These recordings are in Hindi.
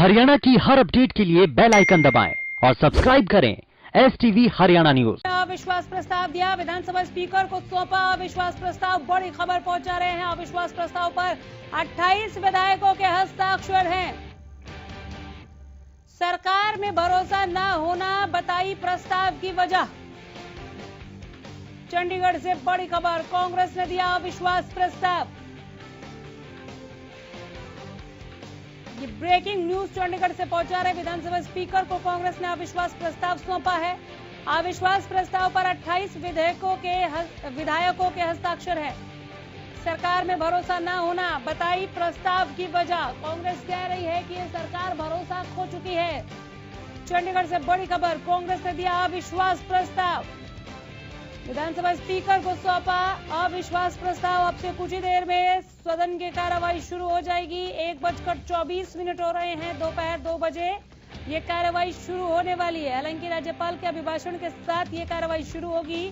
हरियाणा की हर अपडेट के लिए बेल आइकन दबाएं और सब्सक्राइब करें STV हरियाणा न्यूज। अविश्वास प्रस्ताव दिया, विधानसभा स्पीकर को सौंपा अविश्वास प्रस्ताव। बड़ी खबर पहुंचा रहे हैं। अविश्वास प्रस्ताव पर 28 विधायकों के हस्ताक्षर हैं। सरकार में भरोसा न होना, बताई प्रस्ताव की वजह। चंडीगढ़ से बड़ी खबर, कांग्रेस ने दिया अविश्वास प्रस्ताव। ये ब्रेकिंग न्यूज चंडीगढ़ से पहुंचा रहे। विधानसभा स्पीकर को कांग्रेस ने अविश्वास प्रस्ताव सौंपा है। अविश्वास प्रस्ताव पर 28 विधायकों के हस्ताक्षर है। सरकार में भरोसा न होना, बताई प्रस्ताव की वजह। कांग्रेस कह रही है कि ये सरकार भरोसा खो चुकी है। चंडीगढ़ से बड़ी खबर, कांग्रेस ने दिया अविश्वास प्रस्ताव। विधानसभा स्पीकर को सौंपा अविश्वास प्रस्ताव। अब से कुछ ही देर में सदन की कार्रवाई शुरू हो जाएगी। 1:24 हो रहे हैं, दोपहर 2 बजे ये कार्रवाई शुरू होने वाली है। हालांकि राज्यपाल के अभिभाषण के साथ ये कार्रवाई शुरू होगी,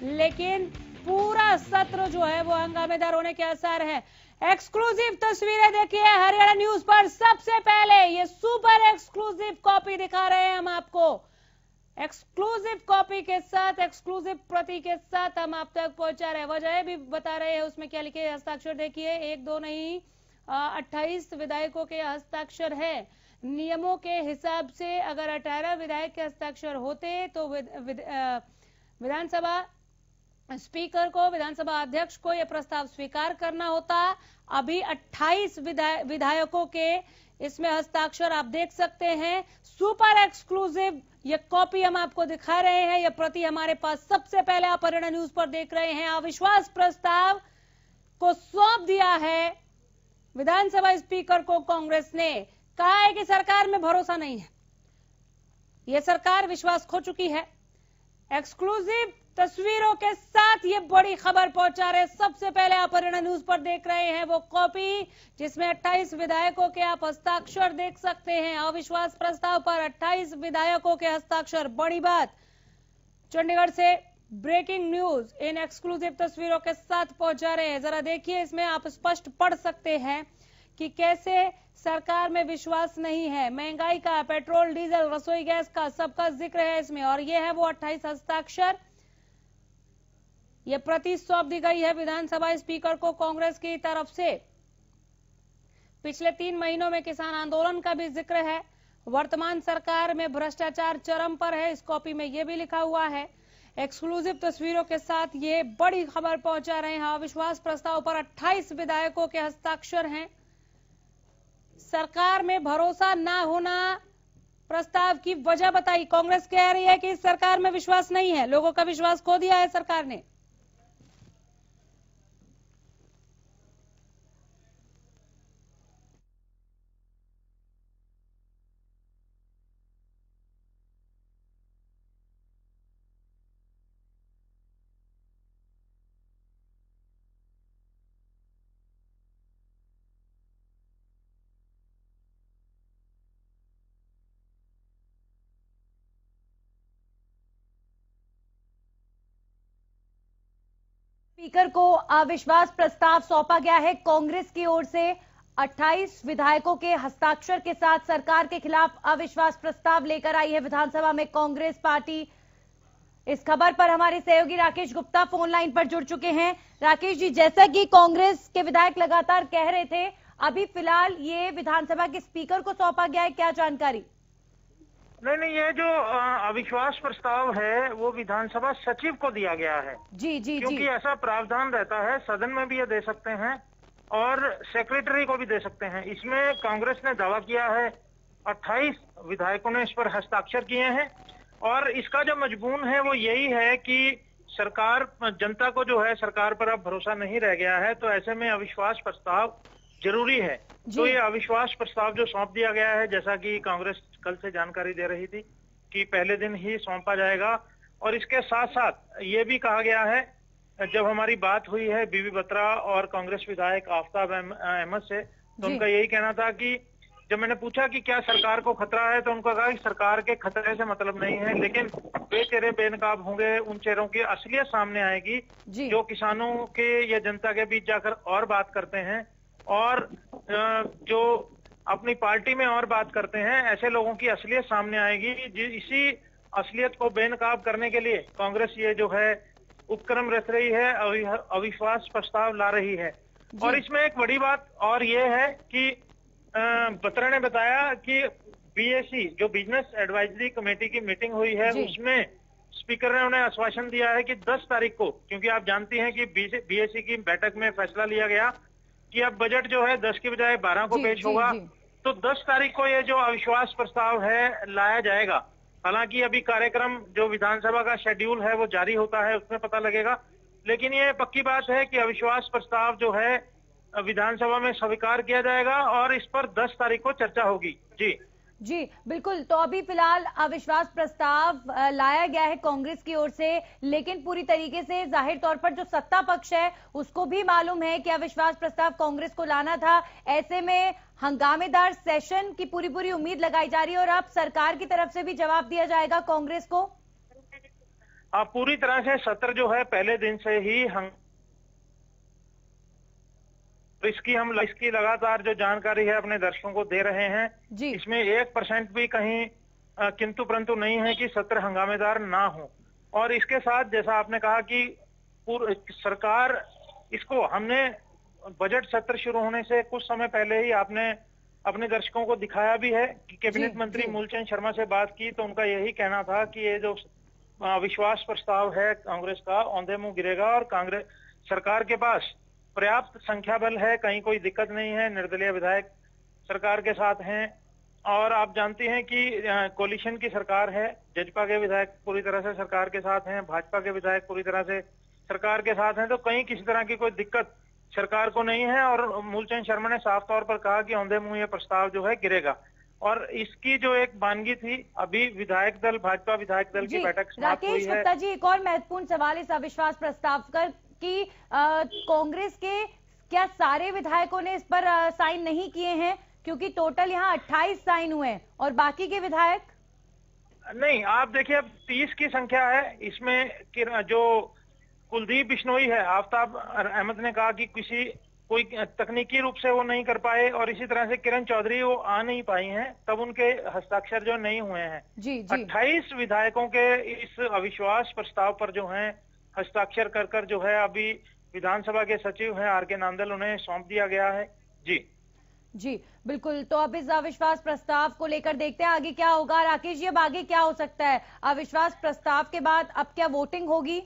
लेकिन पूरा सत्र जो है वो हंगामेदार होने के आसार है। एक्सक्लूसिव तस्वीरें देखिए हरियाणा न्यूज पर। सबसे पहले ये सुपर एक्सक्लूसिव कॉपी दिखा रहे हैं हम आपको। एक्सक्लूसिव कॉपी के साथ, एक्सक्लूसिव प्रति के साथ हम आप तक पहुंचा रहे हैं। वजह भी बता रहे हैं उसमें क्या लिखे हस्ताक्षर देखिए। 1 2 नहीं 28 विधायकों के हस्ताक्षर है। नियमों के हिसाब से अगर 18 विधायक के हस्ताक्षर होते तो विधानसभा स्पीकर को, विधानसभा अध्यक्ष को यह प्रस्ताव स्वीकार करना होता। अभी 28 विधायकों के इसमें हस्ताक्षर आप देख सकते हैं। सुपर एक्सक्लूसिव ये कॉपी हम आपको दिखा रहे हैं। ये प्रति हमारे पास सबसे पहले आप हरियाणा न्यूज पर देख रहे हैं। अविश्वास प्रस्ताव को सौंप दिया है विधानसभा स्पीकर को। कांग्रेस ने कहा है कि सरकार में भरोसा नहीं है, ये सरकार विश्वास खो चुकी है। एक्सक्लूसिव तस्वीरों के साथ ये बड़ी खबर पहुंचा रहे। सबसे पहले आप हरियाणा न्यूज पर देख रहे हैं वो कॉपी जिसमें 28 विधायकों के आप हस्ताक्षर देख सकते हैं। अविश्वास प्रस्ताव पर 28 विधायकों के हस्ताक्षर, बड़ी बात। चंडीगढ़ से ब्रेकिंग न्यूज इन एक्सक्लूसिव तस्वीरों के साथ पहुंचा रहे हैं। जरा देखिए, इसमें आप स्पष्ट पढ़ सकते हैं कि कैसे सरकार में विश्वास नहीं है। महंगाई का, पेट्रोल डीजल, रसोई गैस का, सबका जिक्र है इसमें। और ये है वो 28 हस्ताक्षर। ये प्रति सौंप दी गई है विधानसभा स्पीकर को कांग्रेस की तरफ से। पिछले 3 महीनों में किसान आंदोलन का भी जिक्र है। वर्तमान सरकार में भ्रष्टाचार चरम पर है, इस कॉपी में यह भी लिखा हुआ है। एक्सक्लूसिव तस्वीरों के साथ ये बड़ी खबर पहुंचा रहे हैं। अविश्वास प्रस्ताव पर 28 विधायकों के हस्ताक्षर हैं। सरकार में भरोसा न होना, प्रस्ताव की वजह बताई। कांग्रेस कह रही है कि इस सरकार में विश्वास नहीं है, लोगों का विश्वास खो दिया है सरकार ने। स्पीकर को अविश्वास प्रस्ताव सौंपा गया है। कांग्रेस की ओर से 28 विधायकों के हस्ताक्षर के साथ सरकार के खिलाफ अविश्वास प्रस्ताव लेकर आई है विधानसभा में कांग्रेस पार्टी। इस खबर पर हमारे सहयोगी राकेश गुप्ता फोन लाइन पर जुड़ चुके हैं। राकेश जी, जैसा कि कांग्रेस के विधायक लगातार कह रहे थे, अभी फिलहाल ये विधानसभा के स्पीकर को सौंपा गया है, क्या जानकारी? नहीं, ये जो अविश्वास प्रस्ताव है वो विधानसभा सचिव को दिया गया है। जी क्योंकि ऐसा प्रावधान रहता है, सदन में भी ये दे सकते हैं और सेक्रेटरी को भी दे सकते हैं। इसमें कांग्रेस ने दावा किया है, 28 विधायकों ने इस पर हस्ताक्षर किए हैं और इसका जो मजमून है वो यही है कि सरकार, जनता को जो है सरकार पर अब भरोसा नहीं रह गया है, तो ऐसे में अविश्वास प्रस्ताव जरूरी है। तो ये अविश्वास प्रस्ताव जो सौंप दिया गया है, जैसा कि कांग्रेस कल से जानकारी दे रही थी कि पहले दिन ही सौंपा जाएगा। और इसके साथ साथ ये भी कहा गया है, जब हमारी बात हुई है बीबी बत्रा और कांग्रेस विधायक आफ्ताब अहमद से, तो उनका यही कहना था कि जब मैंने पूछा कि क्या सरकार को खतरा है, तो उनका कहा कि सरकार के खतरे से मतलब नहीं है, लेकिन वे चेहरे बेनकाब होंगे, उन चेहरों की असलियत सामने आएगी जो किसानों के या जनता के बीच जाकर और बात करते हैं और जो अपनी पार्टी में और बात करते हैं, ऐसे लोगों की असलियत सामने आएगी। इसी असलियत को बेनकाब करने के लिए कांग्रेस ये जो है उपक्रम रच रही है, अविश्वास प्रस्ताव ला रही है। और इसमें एक बड़ी बात और ये है कि बत्रा ने बताया कि बीएसी जो बिजनेस एडवाइजरी कमेटी की मीटिंग हुई है, उसमें स्पीकर ने उन्हें आश्वासन दिया है कि 10 तारीख को, क्योंकि आप जानती हैं कि बीएसी की बैठक में फैसला लिया गया कि अब बजट जो है 10 की बजाय 12 को पेश होगा, तो 10 तारीख को ये जो अविश्वास प्रस्ताव है लाया जाएगा। हालांकि अभी कार्यक्रम जो विधानसभा का शेड्यूल है वो जारी होता है, उसमें पता लगेगा, लेकिन ये पक्की बात है कि अविश्वास प्रस्ताव जो है विधानसभा में स्वीकार किया जाएगा और इस पर 10 तारीख को चर्चा होगी। जी बिल्कुल। तो अभी फिलहाल अविश्वास प्रस्ताव लाया गया है कांग्रेस की ओर से, लेकिन पूरी तरीके से जाहिर तौर पर जो सत्ता पक्ष है उसको भी मालूम है कि अविश्वास प्रस्ताव कांग्रेस को लाना था। ऐसे में हंगामेदार सेशन की पूरी उम्मीद लगाई जा रही है और अब सरकार की तरफ से भी जवाब दिया जाएगा कांग्रेस को। पूरी तरह से सत्र जो है पहले दिन से ही इसकी लगातार जो जानकारी है अपने दर्शकों को दे रहे हैं। इसमें 1% भी कहीं किंतु परंतु नहीं है कि सत्र हंगामेदार ना हो। और इसके साथ जैसा आपने कहा कि सरकार इसको, हमने बजट सत्र शुरू होने से कुछ समय पहले ही आपने अपने दर्शकों को दिखाया भी है कि कैबिनेट मंत्री मूलचंद शर्मा से बात की तो उनका यही कहना था कि ये जो अविश्वास प्रस्ताव है कांग्रेस का औंधे मुंह गिरेगा और कांग्रेस सरकार के पास पर्याप्त संख्या बल है, कहीं कोई दिक्कत नहीं है, निर्दलीय विधायक सरकार के साथ हैं। और आप जानती हैं कि कोalition की सरकार है, जजपा के विधायक पूरी तरह से सरकार के साथ हैं, भाजपा के विधायक पूरी तरह से सरकार के साथ हैं, तो कहीं किसी तरह की कोई दिक्कत सरकार को नहीं है। और मूलचंद शर्मा ने साफ तौर पर कहा कि औंधे मुंह ये प्रस्ताव जो है गिरेगा। और इसकी जो एक मानगी थी, अभी विधायक दल, भाजपा विधायक दल की बैठक समाप्त हुई है। राकेश गुप्ता जी, एक और महत्वपूर्ण सवाल इस अविश्वास प्रस्ताव कर कि कांग्रेस के क्या सारे विधायकों ने इस पर साइन नहीं किए हैं, क्योंकि टोटल यहाँ 28 साइन हुए हैं और बाकी के विधायक नहीं। आप देखिए अब 30 की संख्या है, इसमें जो कुलदीप बिश्नोई है, आफ्ताब अहमद ने कहा कि कोई तकनीकी रूप से वो नहीं कर पाए, और इसी तरह से किरण चौधरी वो आ नहीं पाई हैं, तब उनके हस्ताक्षर जो नहीं हुए हैं। 28 विधायकों के इस अविश्वास प्रस्ताव पर जो है हस्ताक्षर कर जो है अभी विधानसभा के सचिव हैं आर के नांदल, उन्हें सौंप दिया गया है। जी बिल्कुल। तो अब इस अविश्वास प्रस्ताव को लेकर देखते हैं आगे क्या होगा। राकेश जी, अब आगे क्या हो सकता है? अविश्वास प्रस्ताव के बाद अब क्या वोटिंग होगी?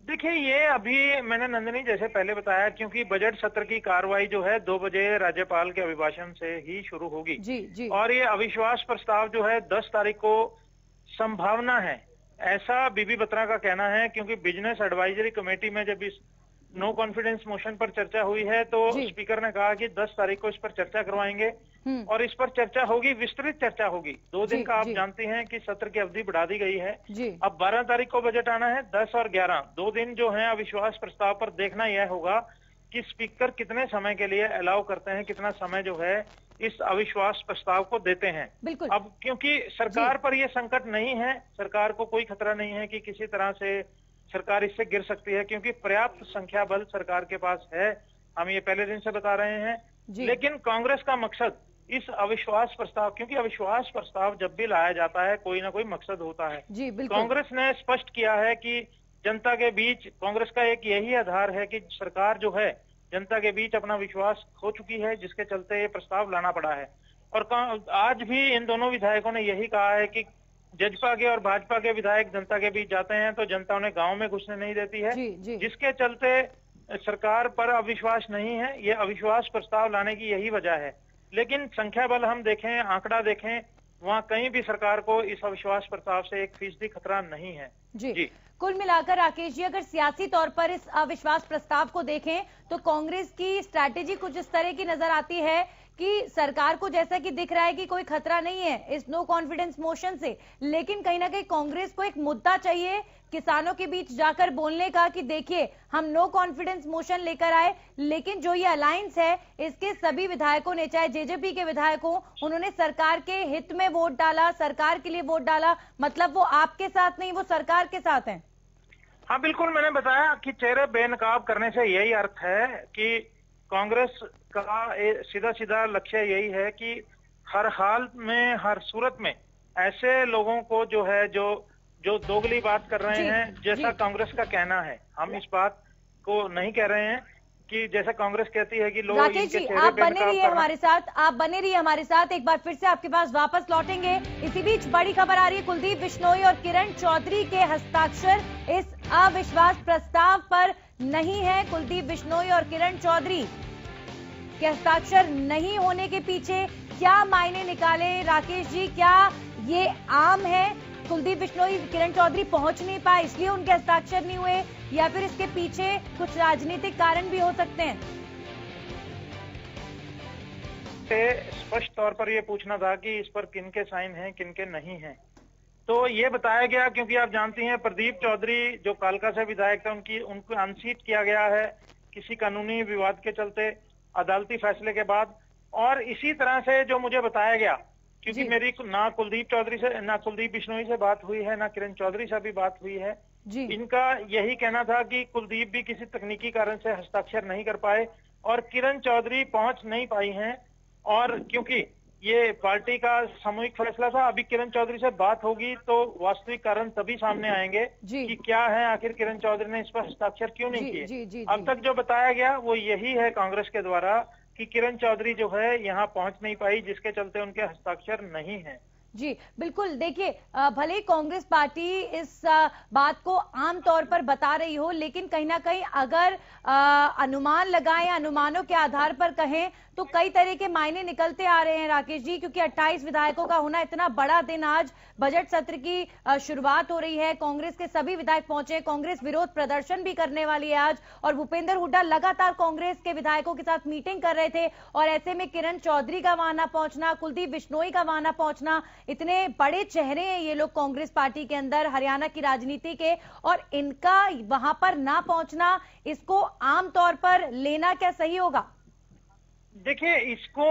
देखिए, ये अभी मैंने नंदिनी जैसे पहले बताया, क्योंकि बजट सत्र की कार्रवाई जो है 2 बजे राज्यपाल के अभिभाषण से ही शुरू होगी। जी। और ये अविश्वास प्रस्ताव जो है 10 तारीख को संभावना है, ऐसा बीबी बत्रा का कहना है, क्योंकि बिजनेस एडवाइजरी कमेटी में जब इस नो कॉन्फिडेंस मोशन पर चर्चा हुई है तो स्पीकर ने कहा कि 10 तारीख को इस पर चर्चा करवाएंगे और इस पर चर्चा होगी, विस्तृत चर्चा होगी। 2 दिन का आप जानती हैं कि सत्र की अवधि बढ़ा दी गई है। अब 12 तारीख को बजट आना है, 10 और 11 2 दिन जो है अविश्वास प्रस्ताव पर देखना यह होगा कि स्पीकर कितने समय के लिए अलाउ करते हैं, कितना समय जो है इस अविश्वास प्रस्ताव को देते हैं। बिल्कुल। अब क्योंकि सरकार पर यह संकट नहीं है, सरकार को कोई खतरा नहीं है कि किसी तरह से सरकार इससे गिर सकती है, क्योंकि पर्याप्त संख्या बल सरकार के पास है, हम ये पहले दिन से बता रहे हैं। लेकिन कांग्रेस का मकसद इस अविश्वास प्रस्ताव, क्योंकि अविश्वास प्रस्ताव जब भी लाया जाता है कोई ना कोई मकसद होता है। कांग्रेस ने स्पष्ट किया है कि जनता के बीच कांग्रेस का एक यही आधार है कि सरकार जो है जनता के बीच अपना विश्वास खो चुकी है, जिसके चलते ये प्रस्ताव लाना पड़ा है। और आज भी इन दोनों विधायकों ने यही कहा है कि जजपा के और भाजपा के विधायक जनता के बीच जाते हैं तो जनता उन्हें गांव में घुसने नहीं देती है, जिसके चलते सरकार पर अविश्वास नहीं है। ये अविश्वास प्रस्ताव लाने की यही वजह है। लेकिन संख्या बल हम देखें, आंकड़ा देखें, वहाँ कहीं भी सरकार को इस अविश्वास प्रस्ताव से 1% खतरा नहीं है। जी। कुल मिलाकर राकेश जी, अगर सियासी तौर पर इस अविश्वास प्रस्ताव को देखें तो कांग्रेस की स्ट्रैटेजी कुछ इस तरह की नजर आती है कि सरकार को जैसा कि दिख रहा है कि कोई खतरा नहीं है इस नो कॉन्फिडेंस मोशन से, लेकिन कहीं ना कहीं कांग्रेस को एक मुद्दा चाहिए किसानों के बीच जाकर बोलने का कि देखिए हम नो कॉन्फिडेंस मोशन लेकर आए, लेकिन जो ये अलायंस है इसके सभी विधायकों ने, चाहे जेजेपी के विधायक हो, उन्होंने सरकार के हित में वोट डाला, सरकार के लिए वोट डाला, मतलब वो आपके साथ नहीं, वो सरकार के साथ हैं। हाँ बिल्कुल, मैंने बताया कि चेहरे बेनकाब करने से यही अर्थ है कि कांग्रेस का सीधा सीधा लक्ष्य यही है कि हर हाल में, हर सूरत में ऐसे लोगों को जो है, जो दोगली बात कर रहे हैं, जैसा कांग्रेस का कहना है, हम इस बात को नहीं कह रहे हैं कि जैसा कांग्रेस कहती है कि लोग राकेश जी, आप बने रहिए हमारे साथ, आप बने रहिए हमारे साथ। एक बार फिर से आपके पास वापस लौटेंगे। इसी बीच बड़ी खबर आ रही है, कुलदीप बिश्नोई और किरण चौधरी के हस्ताक्षर इस अविश्वास प्रस्ताव पर नहीं है। कुलदीप बिश्नोई और किरण चौधरी के हस्ताक्षर नहीं होने के पीछे क्या मायने निकाले राकेश जी? क्या ये आम है, कुलदीप बिश्नोई किरण चौधरी पहुंच नहीं पाए इसलिए उनके हस्ताक्षर नहीं हुए, या फिर इसके पीछे कुछ राजनीतिक कारण भी हो सकते हैं? स्पष्ट तौर पर यह पूछना था कि इस पर किनके साइन हैं, किनके नहीं हैं। तो ये बताया गया, क्योंकि आप जानती हैं प्रदीप चौधरी जो कालका से विधायक थे, उनको अनसीट किया गया है किसी कानूनी विवाद के चलते, अदालती फैसले के बाद। और इसी तरह से जो मुझे बताया गया, क्योंकि मेरी ना कुलदीप चौधरी से, ना कुलदीप बिश्नोई से बात हुई है, ना किरण चौधरी से भी बात हुई है, इनका यही कहना था कि कुलदीप भी किसी तकनीकी कारण से हस्ताक्षर नहीं कर पाए और किरण चौधरी पहुंच नहीं पाई हैं। और क्योंकि ये पार्टी का सामूहिक फैसला था, अभी किरण चौधरी से बात होगी तो वास्तविक कारण तभी सामने आएंगे कि क्या है, आखिर किरण चौधरी ने इस पर हस्ताक्षर क्यों नहीं किए। अब तक जो बताया गया वो यही है कांग्रेस के द्वारा कि किरण चौधरी जो है यहाँ पहुंच नहीं पाई, जिसके चलते उनके हस्ताक्षर नहीं है। जी बिल्कुल, देखिए भले ही कांग्रेस पार्टी इस बात को आम तौर पर बता रही हो, लेकिन कहीं ना कहीं अगर अनुमान लगाएं, अनुमानों के आधार पर कहें तो कई तरह के मायने निकलते आ रहे हैं राकेश जी, क्योंकि 28 विधायकों का होना इतना बड़ा दिन, आज बजट सत्र की शुरुआत हो रही है, कांग्रेस के सभी विधायक पहुंचे, कांग्रेस विरोध प्रदर्शन भी करने वाली है आज, और भूपेंद्र हुड्डा लगातार कांग्रेस के विधायकों के साथ मीटिंग कर रहे थे, और ऐसे में किरण चौधरी का वहां ना पहुंचना, कुलदीप बिश्नोई का वहां ना पहुंचना, इतने बड़े चेहरे हैं ये लोग कांग्रेस पार्टी के अंदर, हरियाणा की राजनीति के, और इनका वहां पर ना पहुंचना, इसको आमतौर पर लेना क्या सही होगा? देखिए, इसको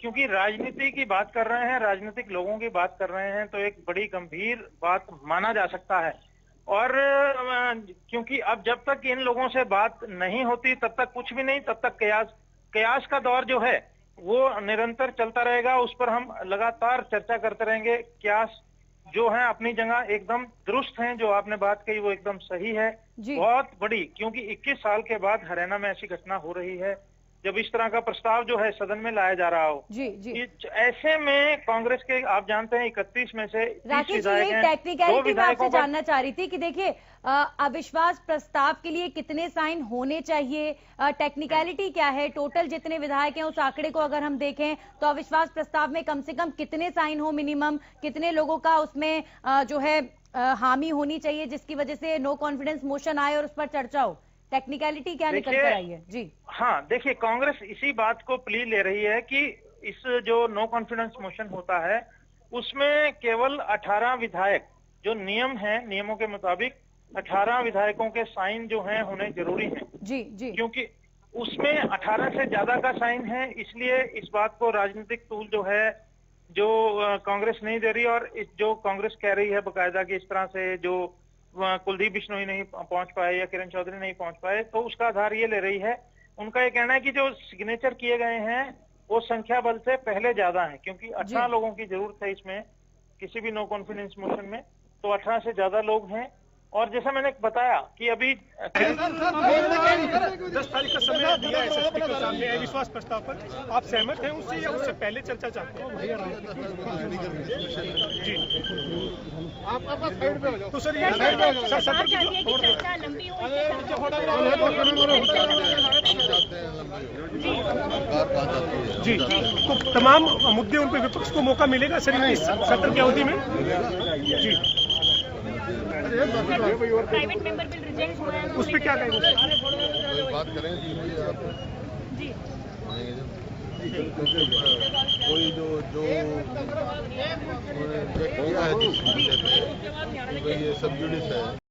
क्योंकि राजनीति की बात कर रहे हैं, राजनीतिक लोगों की बात कर रहे हैं, तो एक बड़ी गंभीर बात माना जा सकता है। और क्योंकि अब जब तक इन लोगों से बात नहीं होती तब तक कुछ भी नहीं, तब तक कयास का दौर जो है वो निरंतर चलता रहेगा, उस पर हम लगातार चर्चा करते रहेंगे। कयास जो है अपनी जगह एकदम दुरुस्त हैं, जो आपने बात कही वो एकदम सही है, बहुत बड़ी, क्योंकि 21 साल के बाद हरियाणा में ऐसी घटना हो रही है जब इस तरह का प्रस्ताव जो है सदन में लाया जा रहा हो। ऐसे में कांग्रेस के, आप जानते हैं 31 में से 30 विधायक हैं। टेक्निकलिटी मैं आपसे जानना चाह रही थी कि देखिए अविश्वास प्रस्ताव के लिए कितने साइन होने चाहिए, टेक्निकलिटी क्या है, टोटल जितने विधायक हैं उस आंकड़े को अगर हम देखें तो अविश्वास प्रस्ताव में कम से कम कितने साइन हो, मिनिमम कितने लोगों का उसमें जो है हामी होनी चाहिए जिसकी वजह से नो कॉन्फिडेंस मोशन आए और उस पर चर्चा हो, टेक्निकलिटी क्या निकल कर आई है? जी हाँ, देखिए कांग्रेस इसी बात को प्ली ले रही है कि इस जो नो कॉन्फिडेंस मोशन होता है उसमें केवल 18 विधायक, जो नियम है, नियमों के मुताबिक 18 विधायकों के साइन जो हैं होने जरूरी हैं। जी, क्योंकि उसमें 18 से ज्यादा का साइन है, इसलिए इस बात को राजनीतिक टूल जो है जो कांग्रेस नहीं दे रही, और जो कांग्रेस कह रही है बकायदा कि इस तरह से जो कुलदीप बिश्नोई नहीं पहुंच पाए या किरण चौधरी नहीं पहुंच पाए, तो उसका आधार ये ले रही है। उनका ये कहना है कि जो सिग्नेचर किए गए हैं वो संख्या बल से पहले ज्यादा है, क्योंकि 18 लोगों की जरूरत है इसमें किसी भी नो कॉन्फिडेंस मोशन में, तो 18 से ज्यादा लोग हैं। और जैसा मैंने बताया कि अभी 10 तारीख का समय दिया है एसएसपी के सामने अविश्वास प्रस्ताव पर, आप सहमत हैं उससे या उससे पहले चर्चा चाहते हैं? जी तो सर ये सत्र की चर्चा लंबी जी, तो तमाम मुद्दे उन पर विपक्ष को मौका मिलेगा सर इस सत्र की अवधि में? जी, प्राइवेट मेंबर बिल रिजेक्ट हुआ है, उस पर क्या कहेंगे? बात करें जी, कोई जो किया है ये सब जुडिस है।